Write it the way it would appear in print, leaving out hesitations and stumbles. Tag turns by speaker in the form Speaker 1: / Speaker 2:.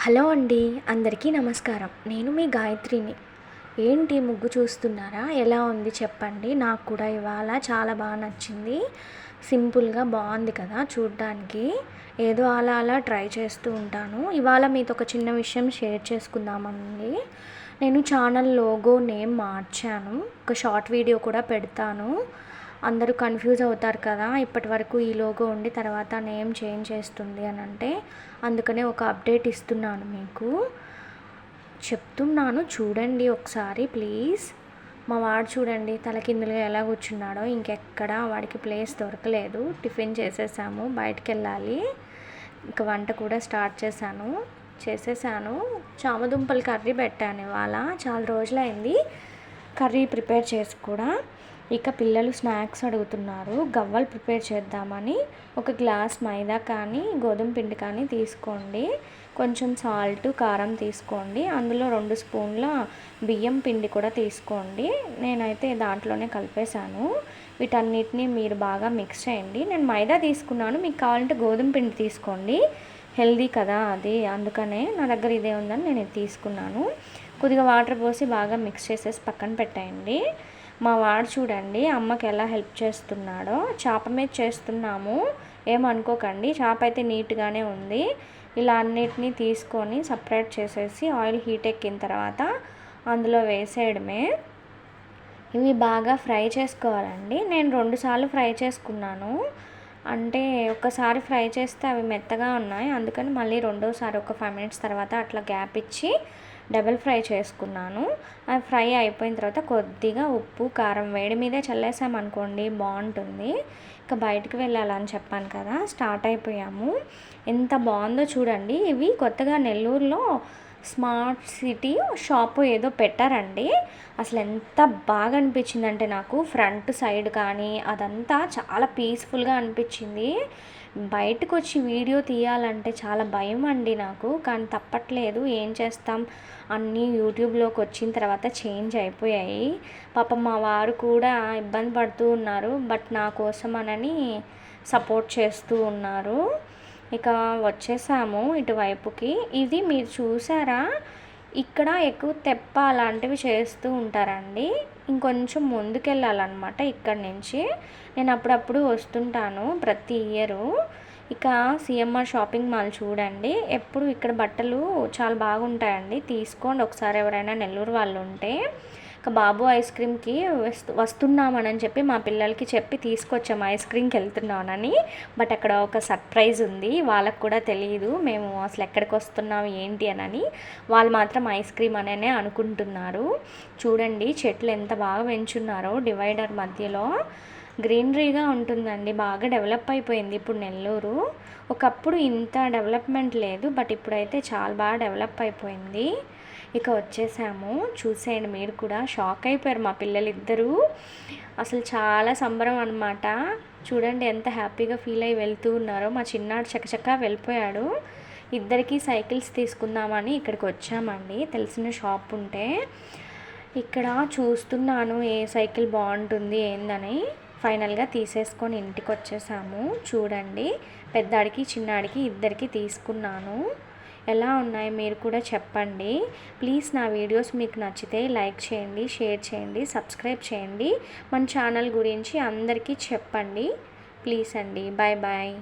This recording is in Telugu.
Speaker 1: హలో అండి, అందరికీ నమస్కారం. నేను మీ గాయత్రిని. ఏంటి ముగ్గు చూస్తున్నారా? ఎలా ఉంది చెప్పండి. నాకు కూడా ఇవాళ చాలా బాగా నచ్చింది. సింపుల్గా బాగుంది కదా చూడ్డానికి. ఏదో అలా అలా ట్రై చేస్తూ ఉంటాను. ఇవాళ మీతో ఒక చిన్న విషయం షేర్ చేసుకుందామండి. నేను ఛానల్ లోగో నేమ్ మార్చాను. ఒక షార్ట్ వీడియో కూడా పెడతాను. అందరూ కన్ఫ్యూజ్ అవుతారు కదా, ఇప్పటి వరకు ఈ లోగో ఉండి తర్వాత నేమ్ చేంజ్ చేస్తుంది అని అంటే, అందుకనే ఒక అప్డేట్ ఇస్తున్నాను మీకు. చెప్తున్నాను చూడండి ఒకసారి ప్లీజ్. మా వాడు చూడండి తలకిందులుగా ఎలా కూర్చున్నాడో. ఇంకెక్కడ వాడికి ప్లేస్ దొరకలేదు. టిఫిన్ చేసేసాము, బయటికి వెళ్ళాలి. ఇంకా వంట కూడా స్టార్ట్ చేసేసాను. చామదుంపలు కర్రీ పెట్టాను ఇవాళ. చాలా రోజులైంది కర్రీ ప్రిపేర్ చేసి కూడా. ఇక పిల్లలు స్నాక్స్ అడుగుతున్నారు. గవ్వలు ప్రిపేర్ చేద్దామని ఒక గ్లాస్ మైదా కానీ గోధుమ పిండి కానీ తీసుకోండి. కొంచెం సాల్ట్, కారం తీసుకోండి. అందులో 2 స్పూన్ల బియ్యం పిండి కూడా తీసుకోండి. నేనైతే దాంట్లోనే కలిపేశాను. వీటన్నిటిని మీరు బాగా మిక్స్ చేయండి. నేను మైదా తీసుకున్నాను, మీకు కావాలంటే గోధుమ పిండి తీసుకోండి. హెల్దీ కదా అది, అందుకనే నా దగ్గర ఇదే ఉందని నేను ఇది తీసుకున్నాను. కొద్దిగా వాటర్ పోసి బాగా మిక్స్ చేసేసి పక్కన పెట్టేయండి. మా వాడు చూడండి అమ్మకి ఎలా హెల్ప్ చేస్తున్నాడో. చేప మీద చేస్తున్నాము, ఏమనుకోకండి. చేప అయితే నీట్గానే ఉంది. ఇలా అన్నిటినీ తీసుకొని సపరేట్ చేసేసి ఆయిల్ హీట్ ఎక్కిన తర్వాత అందులో వేసేయడమే. ఇవి బాగా ఫ్రై చేసుకోవాలండి. నేను 2 సార్లు ఫ్రై చేసుకున్నాను. అంటే ఒక్కసారి ఫ్రై చేస్తే అవి మెత్తగా ఉన్నాయి, అందుకని మళ్ళీ రెండోసారి ఒక 5 మినిట్స్ తర్వాత అట్లా గ్యాప్ ఇచ్చి డబుల్ ఫ్రై చేసుకున్నాను. అవి ఫ్రై అయిపోయిన తర్వాత కొద్దిగా ఉప్పు, కారం వేడి మీదే చల్లేసామనుకోండి బాగుంటుంది. ఇక బయటకు వెళ్ళాలని చెప్పాను కదా, స్టార్ట్ అయిపోయాము. ఎంత బాగుందో చూడండి. ఇవి కొత్తగా నెల్లూరులో స్మార్ట్ సిటీ షాపు ఏదో పెట్టారండి. అసలు ఎంత బాగా అనిపించిందంటే నాకు ఫ్రంట్ సైడ్ కానీ అదంతా చాలా పీస్ఫుల్గా అనిపించింది. బయటకు వచ్చి వీడియో తీయాలంటే చాలా భయం అండి నాకు, కానీ తప్పట్లేదు, ఏం చేస్తాం. అన్నీ యూట్యూబ్లోకి వచ్చిన తర్వాత చేంజ్ అయిపోయాయి. పాపం మా వారు కూడా ఇబ్బంది పడుతూ ఉన్నారు, బట్ నా కోసం అనని సపోర్ట్ చేస్తూ ఉన్నారు. ఇక వచ్చేసాము ఇటువైపుకి. ఇది మీరు చూసారా, ఇక్కడ ఎక్కువ తెప్ప అలాంటివి చేస్తూ ఉంటారండి. ఇంకొంచెం ముందుకెళ్ళాలన్నమాట ఇక్కడి నుంచి. నేను అప్పుడప్పుడు వస్తుంటాను ప్రతి ఇయరు. ఇక సిఎంఆర్ షాపింగ్ మాల్ చూడండి. ఎప్పుడు ఇక్కడ బట్టలు చాలా బాగుంటాయండి, తీసుకోండి ఒకసారి ఎవరైనా నెల్లూరు వాళ్ళు ఉంటే. ఇక బాబు ఐస్ క్రీమ్కి వస్తున్నామని చెప్పి మా పిల్లలకి చెప్పి తీసుకొచ్చాము, ఐస్ క్రీమ్కి వెళ్తున్నామని. బట్ అక్కడ ఒక సర్ప్రైజ్ ఉంది, వాళ్ళకు కూడా తెలియదు మేము అసలు ఎక్కడికి వస్తున్నాం ఏంటి అని. వాళ్ళు మాత్రం ఐస్ క్రీమ్ అనే అనుకుంటున్నారు. చూడండి చెట్లు ఎంత బాగా పెంచున్నారో డివైడర్ మధ్యలో. గ్రీనరీగా ఉంటుందండి, బాగా డెవలప్ అయిపోయింది ఇప్పుడు నెల్లూరు. ఒకప్పుడు ఇంత డెవలప్మెంట్ లేదు, బట్ ఇప్పుడైతే చాలా బాగా డెవలప్ అయిపోయింది. ఇక వచ్చేసాము, చూసేయండి మీరు కూడా. షాక్ అయిపోయారు మా పిల్లలు ఇద్దరు. అసలు చాలా సంబరం అనమాట. చూడండి ఎంత హ్యాపీగా ఫీల్ అయ్యి వెళ్తూ ఉన్నారో. మా చిన్నాడు చకచకా వెళ్ళిపోయాడు. ఇద్దరికి సైకిల్స్ తీసుకుందామని ఇక్కడికి వచ్చామండి, తెలిసిన షాప్ ఉంటే. ఇక్కడ చూస్తున్నాను ఏ సైకిల్ బాగుంటుంది ఏందని. ఫైనల్గా తీసేసుకొని ఇంటికి వచ్చేసాము. చూడండి పెద్దాడికి చిన్నాడికి ఇద్దరికి తీసుకున్నాను. ఎలా ఉన్నాయి మీరు కూడా చెప్పండి ప్లీజ్. నా వీడియోస్ మీకు నచ్చితే లైక్ చేయండి, షేర్ చేయండి, సబ్స్క్రైబ్ చేయండి. మన ఛానల్ గురించి అందరికీ చెప్పండి ప్లీజ్ అండి. Bye bye.